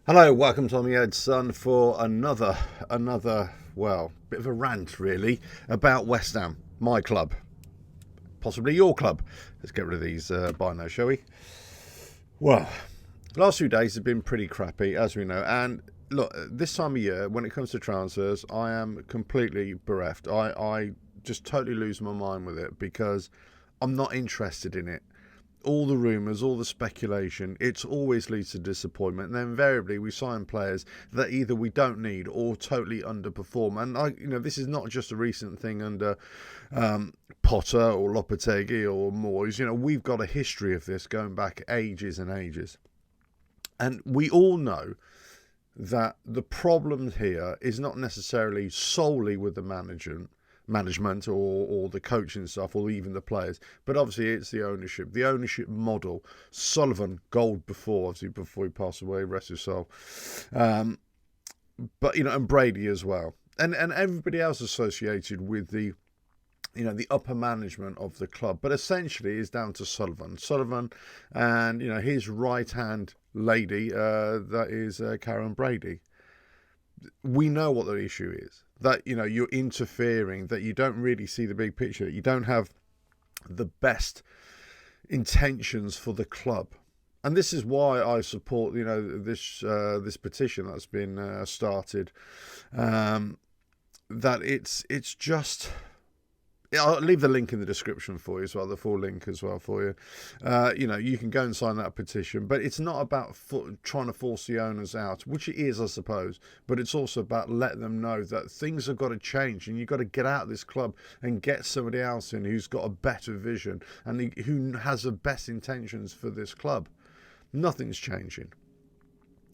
Hello, welcome to Tommy Edson for another, bit of a rant really about West Ham, my club, possibly your club. Let's get rid of these binos, shall we? Well, last few days have been pretty crappy, as we know, and look, this time of year, when it comes to transfers, I am completely bereft. I just totally lose my mind with it because I'm not interested in it. All the rumours, all the speculation, it's always leads to disappointment. And then invariably we sign players that either we don't need or totally underperform. And this is not just a recent thing under Potter or Lopetegui or Moyes. We've got a history of this going back ages and ages. And we all know that the problem here is not necessarily solely with the management or the coaching stuff or even the players, but obviously it's the ownership model. Sullivan, gold obviously before he passed away, rest his soul. But and Brady as well, and everybody else associated with the upper management of the club, but essentially is down to Sullivan and his right hand lady, that is Karen Brady. We know what the issue is, that you're interfering, that you don't really see the big picture, that you don't have the best intentions for the club. And this is why I support this petition that's been started, that it's just, I'll leave the link in the description for you as well, the full link as well for you. You can go and sign that petition, but it's not about trying to force the owners out, which it is, I suppose, but it's also about letting them know that things have got to change and you've got to get out of this club and get somebody else in who's got a better vision and who has the best intentions for this club. Nothing's changing.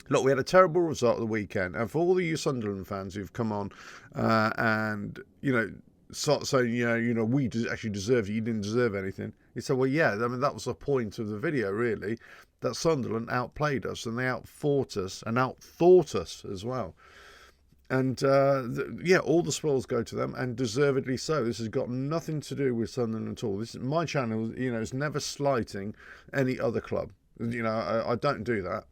Look, we had a terrible result at the weekend, and for all the you Sunderland fans who've come on and start saying, we actually deserved it, you didn't deserve anything. He said, well, yeah, I mean, that was the point of the video, really, that Sunderland outplayed us and they outfought us and outthought us as well. And, all the spoils go to them, and deservedly so. This has got nothing to do with Sunderland at all. This is my channel, is never slighting any other club. I don't do that.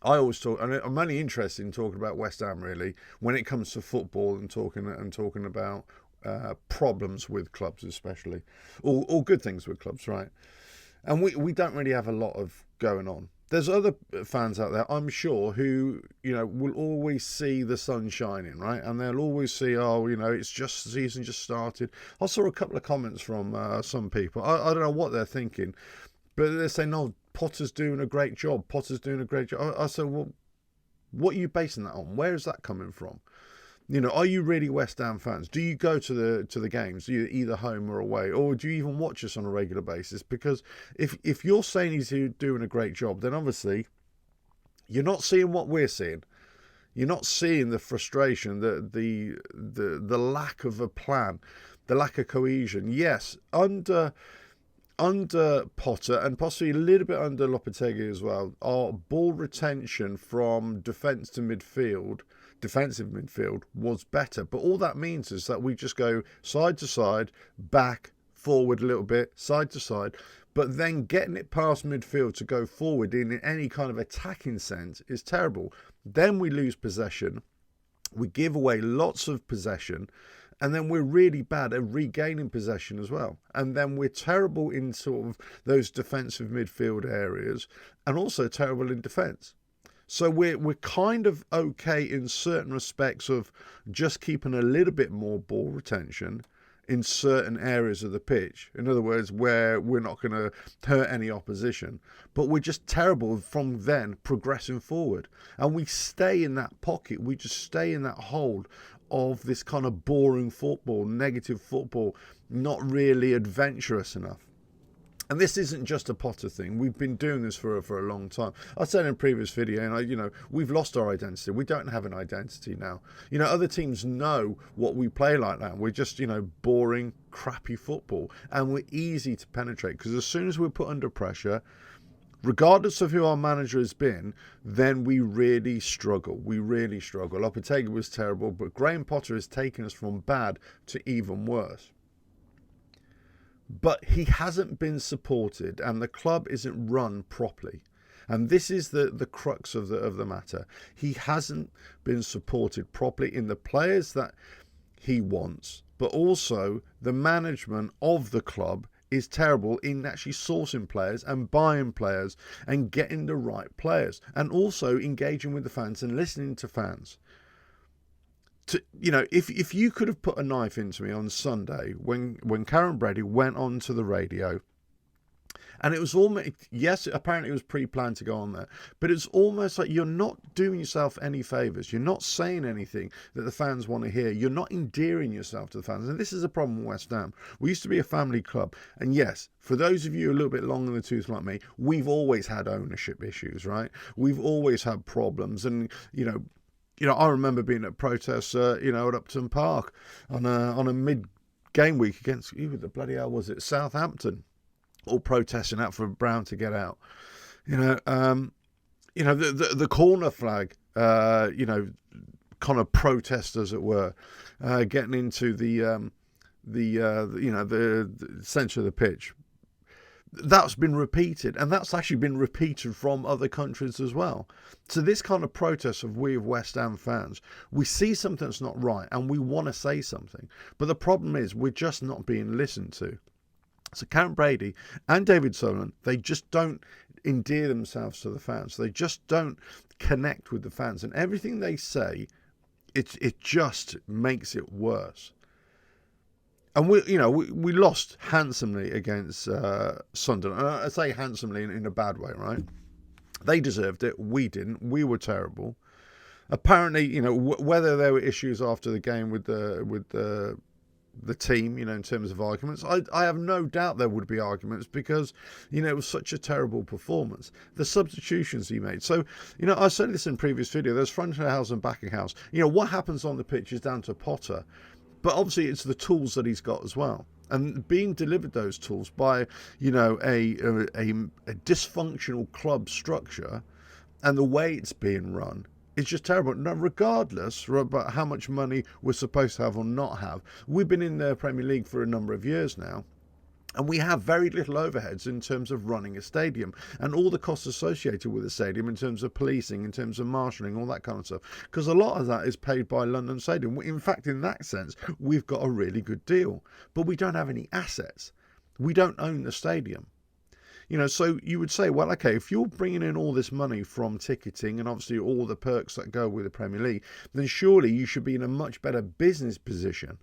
I always talk, and I'm only interested in talking about West Ham really when it comes to football and talking about problems with clubs, especially, or good things with clubs, right? And we don't really have a lot of going on. There's other fans out there, I'm sure, who will always see the sun shining, right? And they'll always see, it's just the season just started. I saw a couple of comments from some people. I don't know what they're thinking, but they're saying, no, Potter's doing a great job. Potter's doing a great job. I said, well, what are you basing that on? Where is that coming from? Are you really West Ham fans? Do you go to the games, either home or away, or do you even watch us on a regular basis? Because if you're saying he's doing a great job, then obviously you're not seeing what we're seeing. You're not seeing the frustration, the lack of a plan, the lack of cohesion. Yes, under Potter and possibly a little bit under Lopetegui as well, our ball retention from defensive midfield was better. But all that means is that we just go side to side, back, forward a little bit, side to side. But then getting it past midfield to go forward in any kind of attacking sense is terrible. Then we lose possession. We give away lots of possession. And then we're really bad at regaining possession as well. And then we're terrible in sort of those defensive midfield areas and also terrible in defence. So we're kind of okay in certain respects of just keeping a little bit more ball retention in certain areas of the pitch. In other words, where we're not going to hurt any opposition. But we're just terrible from then progressing forward. And we stay in that pocket. We just stay in that hold of this kind of boring football, negative football, not really adventurous enough. And this isn't just a Potter thing. We've been doing this for a long time. I said in a previous video, and we've lost our identity. We don't have an identity now. Other teams know what we play like now. We're just, boring, crappy football. And we're easy to penetrate because as soon as we're put under pressure, regardless of who our manager has been, then we really struggle. Lopetegui was terrible, but Graham Potter has taken us from bad to even worse. But he hasn't been supported and the club isn't run properly. And this is the crux of the matter. He hasn't been supported properly in the players that he wants, but also the management of the club is terrible in actually sourcing players and buying players and getting the right players, and also engaging with the fans and listening to fans. If you could have put a knife into me on Sunday when Karen Brady went on to the radio, and it was almost, yes, apparently it was pre-planned to go on there, but it's almost like you're not doing yourself any favours. You're not saying anything that the fans want to hear. You're not endearing yourself to the fans. And this is a problem with West Ham. We used to be a family club. And yes, for those of you a little bit long in the tooth like me, we've always had ownership issues, right? We've always had problems. And, I remember being at protests, at Upton Park on a mid-game week against, who the bloody hell was it, Southampton, all protesting out for Brown to get out. The corner flag, kind of protest, as it were, getting into the centre of the pitch. That's been repeated, and that's actually been repeated from other countries as well. So this kind of protest of West Ham fans, we see something that's not right and we want to say something, but the problem is we're just not being listened to. So Karen Brady and David Sullivan, they just don't endear themselves to the fans. They just don't connect with the fans, and everything they say, it just makes it worse. And we lost handsomely against Sunderland. And I say handsomely in a bad way, right? They deserved it. We didn't. We were terrible. Apparently, whether there were issues after the game with the team, in terms of arguments, I have no doubt there would be arguments, because, it was such a terrible performance. The substitutions he made. So, I said this in a previous video, there's front of house and back of house. What happens on the pitch is down to Potter. But obviously it's the tools that he's got as well. And being delivered those tools by, a dysfunctional club structure, and the way it's being run, it's just terrible. Now, regardless about how much money we're supposed to have or not have, we've been in the Premier League for a number of years now, and we have very little overheads in terms of running a stadium and all the costs associated with the stadium in terms of policing, in terms of marshalling, all that kind of stuff. Because a lot of that is paid by London Stadium. In fact, in that sense, we've got a really good deal. But we don't have any assets. We don't own the stadium. So you would say, well, okay, if you're bringing in all this money from ticketing and obviously all the perks that go with the Premier League, then surely you should be in a much better business position.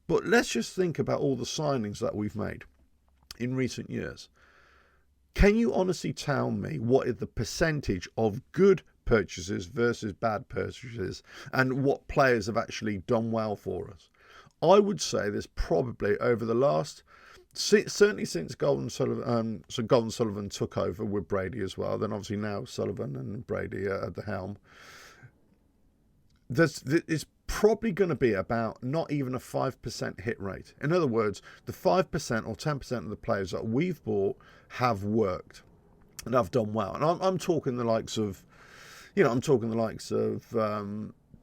But let's just think about all the signings that we've made in recent years. Can you honestly tell me what is the percentage of good purchases versus bad purchases, and what players have actually done well for us? I would say there's probably, over the last, certainly since Golden Sullivan took over with Brady as well, then obviously now Sullivan and Brady are at the helm, it's probably going to be about not even a 5% hit rate. In other words, the 5% or 10% of the players that we've bought have worked and have done well. And I'm talking the likes of,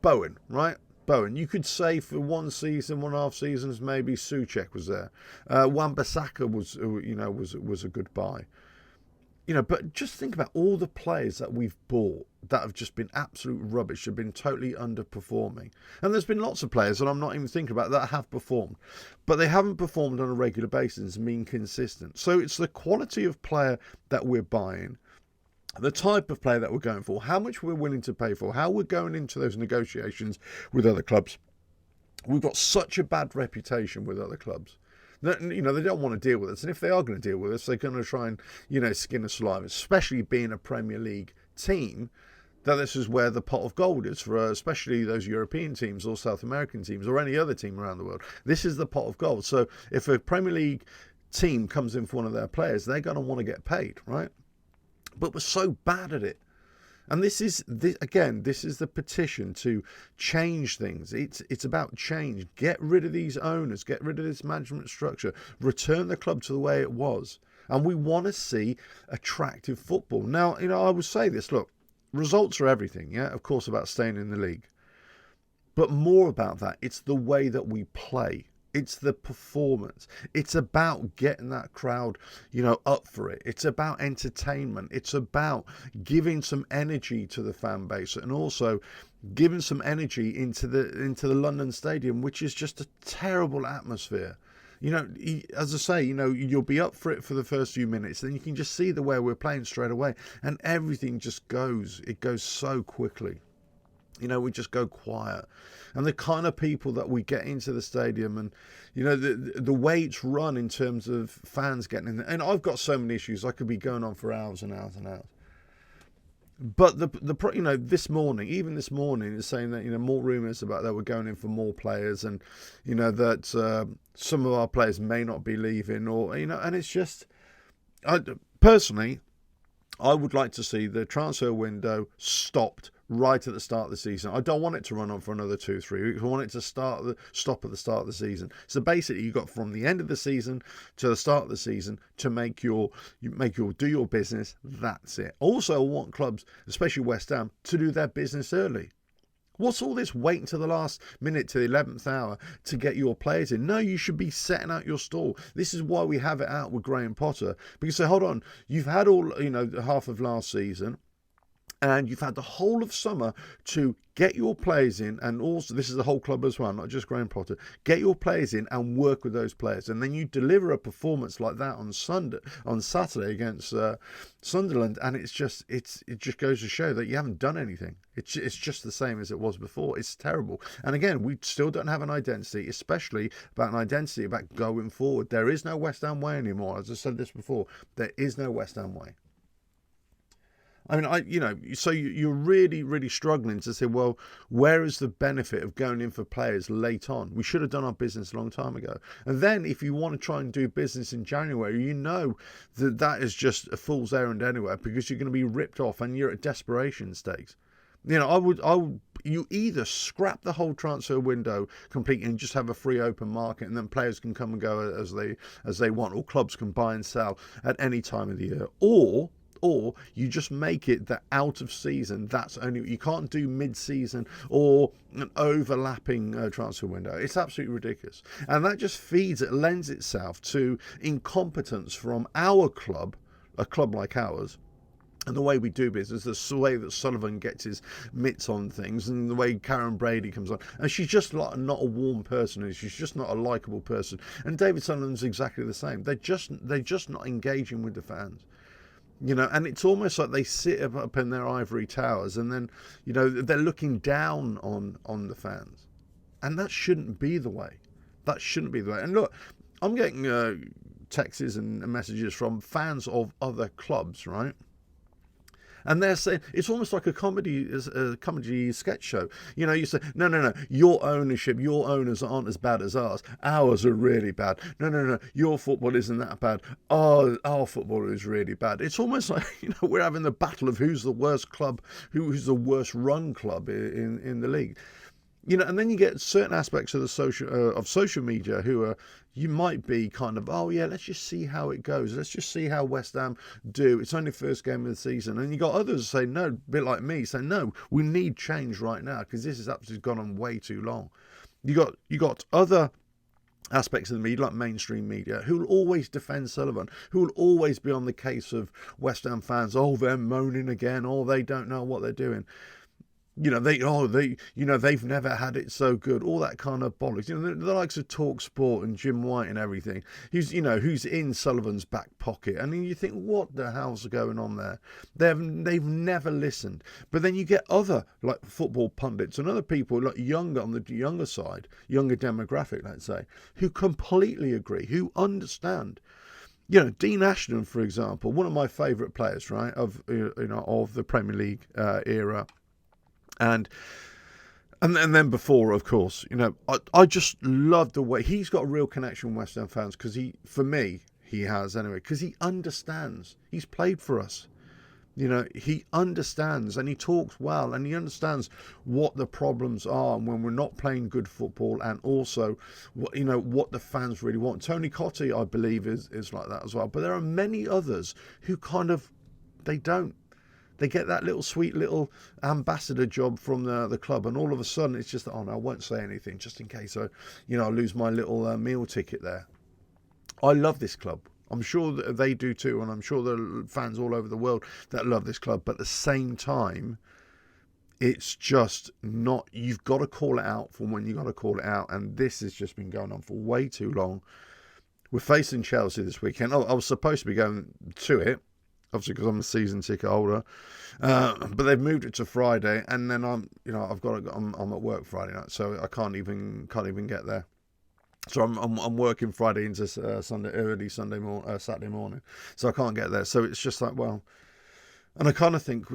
Bowen, right? Bowen. You could say for 1 season, 1.5 seasons, maybe Souček was there. Wan-Bissaka was a good buy. But just think about all the players that we've bought that have just been absolute rubbish, have been totally underperforming. And there's been lots of players that I'm not even thinking about that have performed, but they haven't performed on a regular basis and been consistent. So it's the quality of player that we're buying, the type of player that we're going for, how much we're willing to pay for, how we're going into those negotiations with other clubs. We've got such a bad reputation with other clubs. They don't want to deal with us. And if they are going to deal with us, they're going to try and, skin us alive, especially being a Premier League team, that this is where the pot of gold is for especially those European teams or South American teams or any other team around the world. This is the pot of gold. So if a Premier League team comes in for one of their players, they're going to want to get paid, right? But we're so bad at it. And this is the petition to change things. It's about change. Get rid of these owners. Get rid of this management structure. Return the club to the way it was. And we want to see attractive football. Now, I would say this. Look, results are everything. Yeah, of course, about staying in the league. But more about that, it's the way that we play. It's the performance. It's about getting that crowd, up for it. It's about entertainment. It's about giving some energy to the fan base, and also giving some energy into the London Stadium, which is just a terrible atmosphere. As I say, you'll be up for it for the first few minutes, then you can just see the way we're playing straight away, and everything just goes so quickly. We just go quiet. And the kind of people that we get into the stadium, and the way it's run in terms of fans getting in there. And I've got so many issues, I could be going on for hours and hours and hours. But this morning, is saying that more rumours about that we're going in for more players, and that some of our players may not be leaving, or and it's just, personally, I would like to see the transfer window stopped right at the start of the season. I don't want it to run on for another 2-3 weeks. I want it to stop at the start of the season. So basically, you've got from the end of the season to the start of the season to do your business. That's it. Also, I want clubs, especially West Ham, to do their business early. What's all this waiting to the last minute, to the 11th hour, to get your players in? No, you should be setting out your stall. This is why we have it out with Graham Potter. Because, hold on, you've had half of last season, and you've had the whole of summer to get your players in, and also, this is the whole club as well, not just Graham Potter, get your players in and work with those players. And then you deliver a performance like that on Saturday against Sunderland, and it just goes to show that you haven't done anything. It's just the same as it was before. It's terrible. And again, we still don't have an identity, especially about going forward. There is no West Ham way anymore. As I said this before, there is no West Ham way. I mean, so you're really, really struggling to say, well, where is the benefit of going in for players late on? We should have done our business a long time ago. And then if you want to try and do business in January, that is just a fool's errand anyway, because you're going to be ripped off and you're at desperation stakes. You either scrap the whole transfer window completely and just have a free open market, and then players can come and go as they want, or clubs can buy and sell at any time of the year, or you just make it that out of season, you can't do mid-season or an overlapping transfer window. It's absolutely ridiculous. And that just lends itself to incompetence from our club, a club like ours, and the way we do business, the way that Sullivan gets his mitts on things, and the way Karen Brady comes on. And she's just not a warm person. She's just not a likeable person. And David Sullivan's exactly the same. They're just not engaging with the fans. And it's almost like they sit up in their ivory towers, and then, they're looking down on the fans. And that shouldn't be the way. And look, I'm getting texts and messages from fans of other clubs, right? And they're saying it's almost like a comedy sketch show. You say, no, your owners aren't as bad as ours. Ours are really bad. No, your football isn't that bad. Our football is really bad. It's almost like we're having the battle of who's the worst club, who's the worst run club in the league. And then you get certain aspects of the social media who are, you might be kind of, oh yeah, let's just see how it goes. Let's just see how West Ham do. It's only first game of the season. And you got others say no, a bit like me, say no, we need change right now because this has absolutely gone on way too long. You got other aspects of the media, like mainstream media, who will always defend Sullivan, who will always be on the case of West Ham fans. Oh, they're moaning again. Oh, they don't know what they're doing. They've never had it so good, all that kind of bollocks. The likes of Talk Sport and Jim White and everything, who's in Sullivan's back pocket. And then you think, what the hell's going on there? They've never listened. But then you get other, like football pundits and other people, like younger, on the younger side, younger demographic, let's say, who completely agree, who understand. Dean Ashton, for example, one of my favourite players, right, of the Premier League era. And then before, of course, I just love the way he's got a real connection with West Ham fans, because he has anyway, because he understands. He's played for us. He understands, and he talks well, and he understands what the problems are and when we're not playing good football, and also what the fans really want. Tony Cottee, I believe, is like that as well. But there are many others who kind of, they don't They get that little sweet little ambassador job from the club, and all of a sudden it's just, oh no, I won't say anything just in case I lose my little meal ticket there. I love this club. I'm sure that they do too, and I'm sure there are fans all over the world that love this club. But at the same time, it's just not, you've got to call it out from when you got to call it out, and this has just been going on for way too long. We're facing Chelsea this weekend. I was supposed to be going to it, obviously because I'm a season ticket holder, but they've moved it to Friday, and then I'm at work Friday night, so I can't even get there. So I'm working Friday into Sunday, Saturday morning, so I can't get there. So it's just like, well, and I kind of think,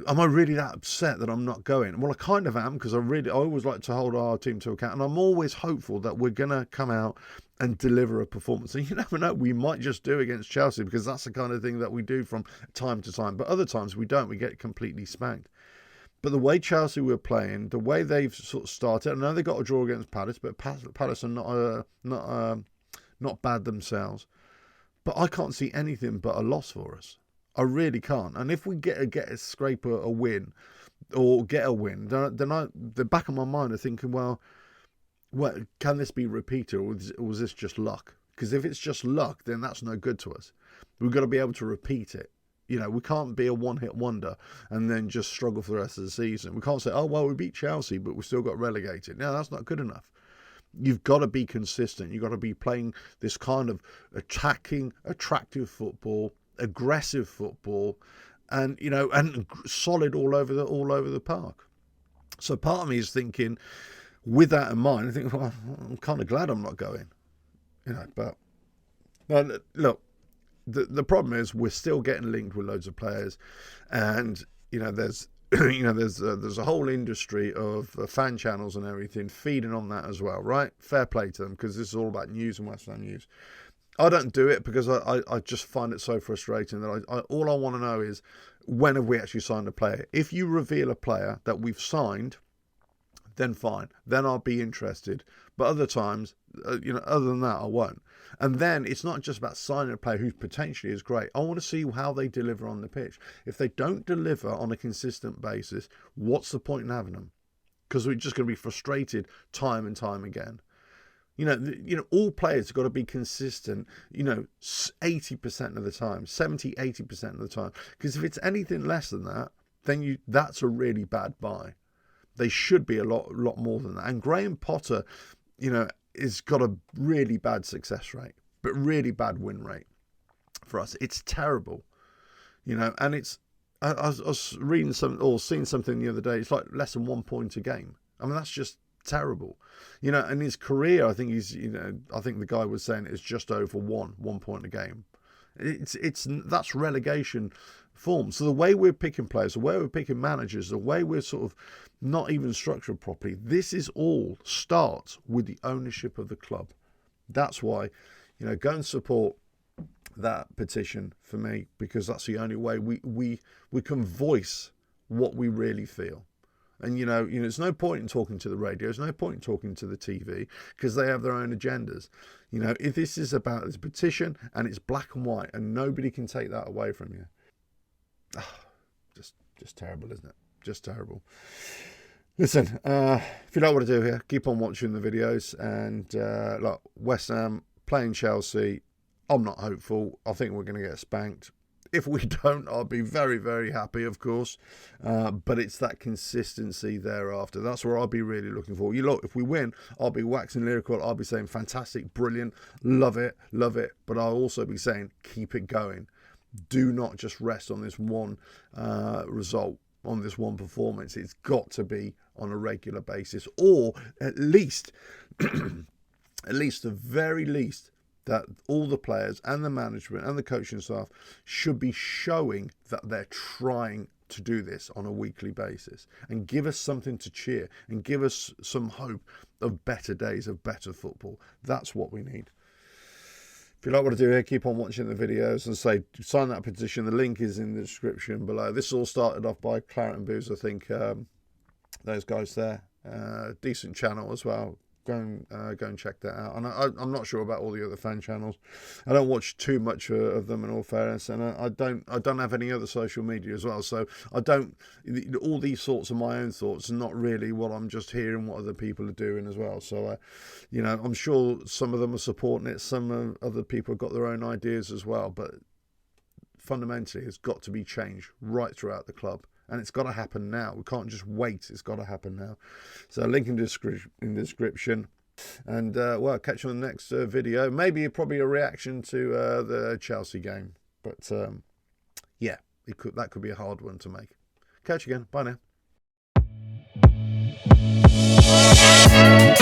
am I really that upset that I'm not going? Well, I kind of am, because I always like to hold our team to account, and I'm always hopeful that we're gonna come out and deliver a performance. And you never know, we might just do against Chelsea, because that's the kind of thing that we do from time to time. But other times we don't. We get completely spanked. But the way Chelsea were playing, the way they've sort of started, I know they got a draw against Palace, but Palace are not bad themselves. But I can't see anything but a loss for us. I really can't. And if we scrape a win, or get a win, then the back of my mind are thinking, well, can this be repeated, or was this just luck? Because if it's just luck, then that's no good to us. We've got to be able to repeat it. We can't be a one-hit wonder and then just struggle for the rest of the season. We can't say, oh, well, we beat Chelsea, but we still got relegated. No, that's not good enough. You've got to be consistent. You've got to be playing this kind of attacking, attractive football, aggressive football, and solid all over the park. So part of me is thinking, with that in mind, I think, well, I'm kind of glad I'm not going. But look. The problem is we're still getting linked with loads of players, and there's there's a whole industry of fan channels and everything feeding on that as well, right? Fair play to them, because this is all about news and West Ham news. I don't do it because I just find it so frustrating that all I want to know is, when have we actually signed a player? If you reveal a player that we've signed, then fine, then I'll be interested. But other times, other than that, I won't. And then it's not just about signing a player who potentially is great. I want to see how they deliver on the pitch. If they don't deliver on a consistent basis, what's the point in having them? Because we're just going to be frustrated time and time again. All players have got to be consistent, 80% of the time, 70, 80% of the time. Because if it's anything less than that, then that's a really bad buy. They should be a lot more than that. And Graham Potter, has got a really bad success rate, but really bad win rate for us. It's terrible, and it's, I was reading seeing something the other day. It's like less than 1 point a game. I mean, that's just terrible, and his career, I think I think the guy was saying it's just over 1 point a game. That's relegation form. So the way we're picking players, the way we're picking managers, the way we're sort of not even structured properly, this is all starts with the ownership of the club. That's why, go and support that petition for me, because that's the only way we can voice what we really feel. And there's no point in talking to the radio, there's no point in talking to the TV, because they have their own agendas. If this is about this petition and it's black and white, and nobody can take that away from you. Just terrible, isn't it? Just terrible. Listen, if you know what to do here, keep on watching the videos. And look, West Ham playing Chelsea, I'm not hopeful. I think we're going to get spanked. If we don't, I'll be very, very happy, of course. But it's that consistency thereafter. That's where I'll be really looking for. Look, if we win, I'll be waxing lyrical. I'll be saying fantastic, brilliant, love it. But I'll also be saying keep it going. Do not just rest on this one result, on this one performance. It's got to be on a regular basis, or at least, the very least, that all the players and the management and the coaching staff should be showing that they're trying to do this on a weekly basis, and give us something to cheer and give us some hope of better days, of better football. That's what we need. If you like what I do here, keep on watching the videos, and sign that petition. The link is in the description below. This all started off by Claret and Booze, I think. Those guys there, decent channel as well. go and check that out. And I'm not sure about all the other fan channels. I don't watch too much of them, in all fairness, and I don't have any other social media as well. So I don't. All these thoughts are my own thoughts, and not really what I'm just hearing what other people are doing as well. So you know, I'm sure some of them are supporting it. Some other people have got their own ideas as well, but fundamentally, it's got to be changed right throughout the club. And it's got to happen now. We can't just wait. It's got to happen now. So link in the description. And, well, catch you on the next video. Maybe probably a reaction to the Chelsea game. But, yeah, that could be a hard one to make. Catch you again. Bye now.